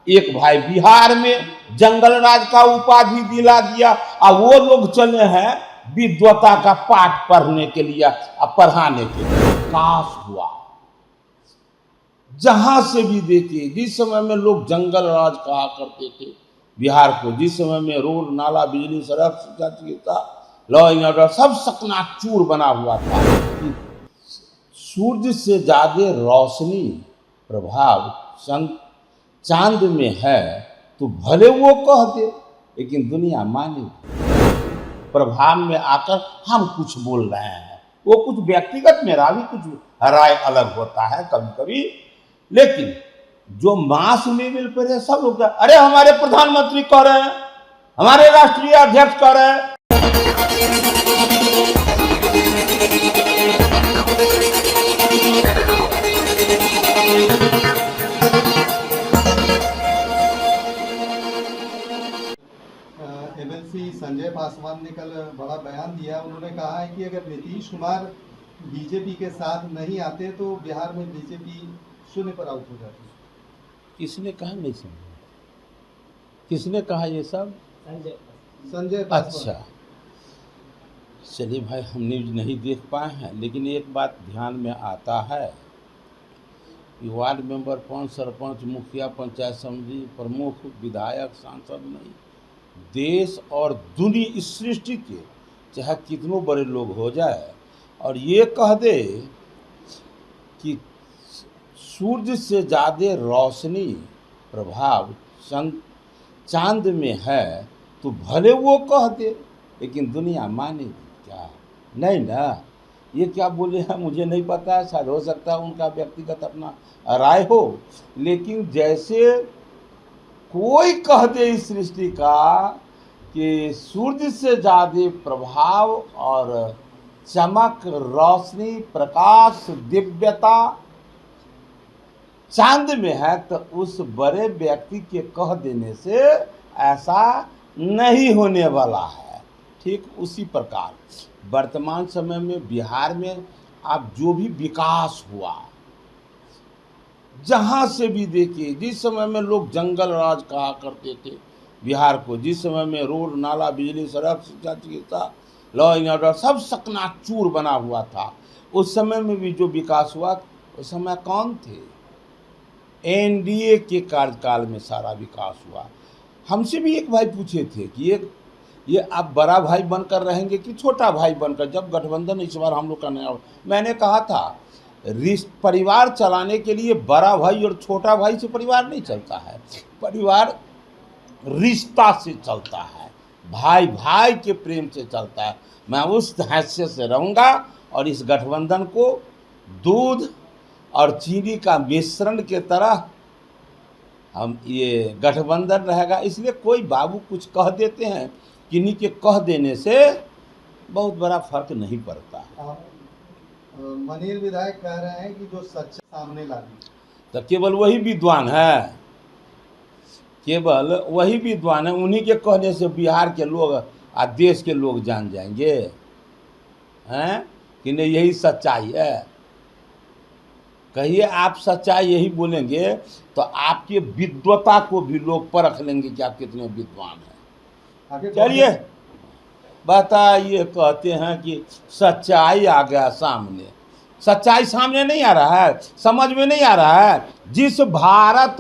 एक भाई बिहार में जंगल राज का उपाधि दिला दिया और वो लोग चले हैं विद्वता का पाठ पढ़ने के लिए और पढ़ाने के लिए। काश हुआ जहां से भी देखिए, जिस समय में लोग जंगल राज कहा करते थे बिहार को, जिस समय में रोड नाला बिजली सड़क शिक्षा चिकित्सा लॉ एंड ऑर्डर सब सकनाचूर बना हुआ था कि सूर्य से ज्यादा रोशनी प्रभाव चांद में है तो भले वो कह दे, लेकिन दुनिया माने। प्रभाव में आकर हम कुछ बोल रहे हैं, वो कुछ व्यक्तिगत मेरा भी कुछ राय अलग होता है कभी कभी, लेकिन जो मास लेवल पर है सब लोग अरे हमारे प्रधानमंत्री कह रहे हैं, हमारे राष्ट्रीय अध्यक्ष कह रहे हैं। एमएलसी संजय पासवान ने कल बड़ा बयान दिया। उन्होंने कहा है कि अगर नीतीश कुमार बीजेपी के साथ नहीं आते तो बिहार में बीजेपी शून्य पर आउट हो जाती। किसने कहा, नहीं समझा किसने कहा ये सब? संजय पासवान। अच्छा चलिए भाई, हम न्यूज नहीं देख पाए हैं, लेकिन एक बात ध्यान में आता है कि वार्ड मेंबर, पंच, सरपंच, मुखिया, पंचायत समिति प्रमुख, विधायक, सांसद नहीं, देश और दुनिया इस सृष्टि के चाहे कितनों बड़े लोग हो जाए और ये कह दे कि सूर्य से ज़्यादा रोशनी प्रभाव चांद में है तो भले वो कह दे, लेकिन दुनिया मानेगी क्या? नहीं ना। ये क्या बोले हैं मुझे नहीं पता है, शायद हो सकता है उनका व्यक्तिगत अपना राय हो, लेकिन जैसे कोई कह दे इस सृष्टि का कि सूर्य से ज़्यादा प्रभाव और चमक, रोशनी, प्रकाश, दिव्यता चांद में है, तो उस बड़े व्यक्ति के कह देने से ऐसा नहीं होने वाला है। ठीक उसी प्रकार वर्तमान समय में बिहार में आप जो भी विकास हुआ, जहां से भी देखिए, जिस समय में लोग जंगल राज कहा करते थे बिहार को, जिस समय में रोड नाला बिजली सड़क शिक्षा चिकित्सा लॉ एंड ऑर्डर सब सकनाचूर बना हुआ था, उस समय में भी जो विकास हुआ उस समय कौन थे? एनडीए के कार्यकाल में सारा विकास हुआ। हमसे भी एक भाई पूछे थे कि ये आप बड़ा भाई बनकर रहेंगे कि छोटा भाई बनकर, जब गठबंधन इस बार हम लोग का नया। मैंने कहा था परिवार चलाने के लिए बड़ा भाई और छोटा भाई से परिवार नहीं चलता है, परिवार रिश्ता से चलता है, भाई भाई के प्रेम से चलता है। मैं उस हैसियत से रहूँगा और इस गठबंधन को दूध और चीनी का मिश्रण के तरह हम ये गठबंधन रहेगा। इसलिए कोई बाबू कुछ कह देते हैं, किन्हीं के कह देने से बहुत बड़ा फर्क नहीं पड़ता। मनीर विधायक कह रहे हैं कि जो सच्चाई सामने ला दी तो केवल वही विद्वान है, केवल वही विद्वान है। उन्हीं के कहने से बिहार के लोग और देश के लोग जान जाएंगे हैं कि नहीं यही सच्चाई है। कहिए आप सच्चाई यही बोलेंगे तो आपके विद्वता को भी लोग परख लेंगे कि आप कितने विद्वान हैं। चलिए बताइए, कहते हैं कि सच्चाई आ गया सामने, सच्चाई सामने नहीं आ रहा है, समझ में नहीं आ रहा है। जिस भारत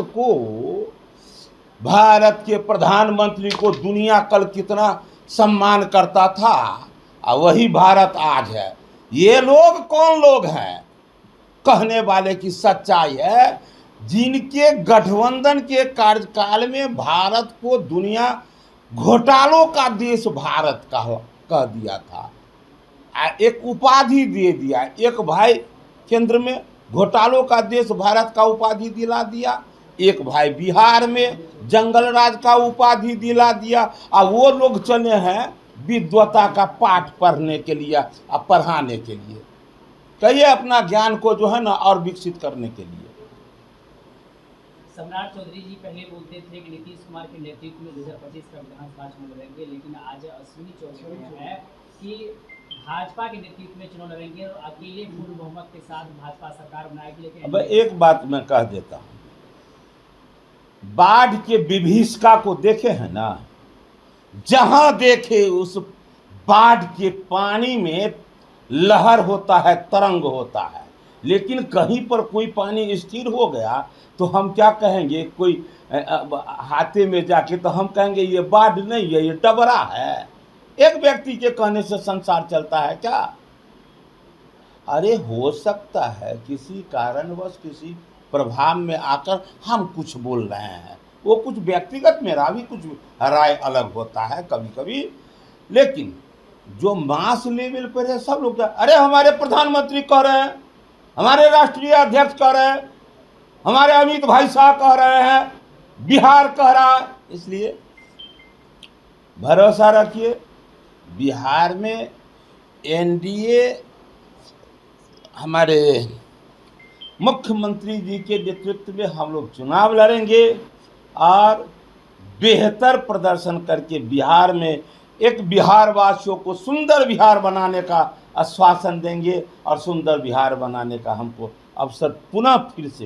के प्रधानमंत्री को दुनिया कल कितना सम्मान करता था, और वही भारत आज है। ये लोग कौन लोग हैं कहने वाले की सच्चाई है? जिनके गठबंधन के कार्यकाल में भारत को दुनिया घोटालों का देश भारत का कह दिया था, एक उपाधि दे दिया। एक भाई केंद्र में घोटालों का देश भारत का उपाधि दिला दिया, एक भाई बिहार में जंगल राज का उपाधि दिला दिया, और वो लोग चले हैं विद्वता का पाठ पढ़ने के लिए और पढ़ाने के लिए। कहिए अपना ज्ञान को जो है ना और विकसित करने के लिए। सम्राट चौधरी जी पहले बोलते थे कि नीतीश कुमार के नेतृत्व में 2025 का विधानसभा चुनाव लड़ेंगे, लेकिन आज अश्विनी चौधरी है कि भाजपा के नेतृत्व में चुनाव लड़ेंगे और अकेले पूर्ण बहुमत के साथ भाजपा सरकार बनाएगी। लेकिन अब एक बात मैं कह देता हूँ, बाढ़ के विभीषिका को देखे हैं ना, जहां देखे उस बाढ़ के पानी में लहर होता है, तरंग होता है, लेकिन कहीं पर कोई पानी स्थिर हो गया तो हम क्या कहेंगे, कोई हाथे में जाके तो हम कहेंगे ये बाढ़ नहीं है, ये डबरा है। एक व्यक्ति के कहने से संसार चलता है क्या? अरे हो सकता है किसी कारणवश किसी प्रभाव में आकर हम कुछ बोल रहे हैं, वो कुछ व्यक्तिगत, मेरा भी कुछ राय अलग होता है कभी कभी, लेकिन जो मास लेवल पर है सब लोग, अरे हमारे प्रधानमंत्री कह रहे हैं, हमारे राष्ट्रीय अध्यक्ष कह रहे हैं, हमारे अमित भाई शाह कह रहे हैं, बिहार कह रहा है, इसलिए भरोसा रखिए बिहार में एनडीए हमारे मुख्यमंत्री जी के नेतृत्व में हम लोग चुनाव लड़ेंगे और बेहतर प्रदर्शन करके बिहार में एक बिहार वासियों को सुंदर बिहार बनाने का आश्वासन देंगे और सुंदर बिहार बनाने का हमको अवसर पुनः फिर से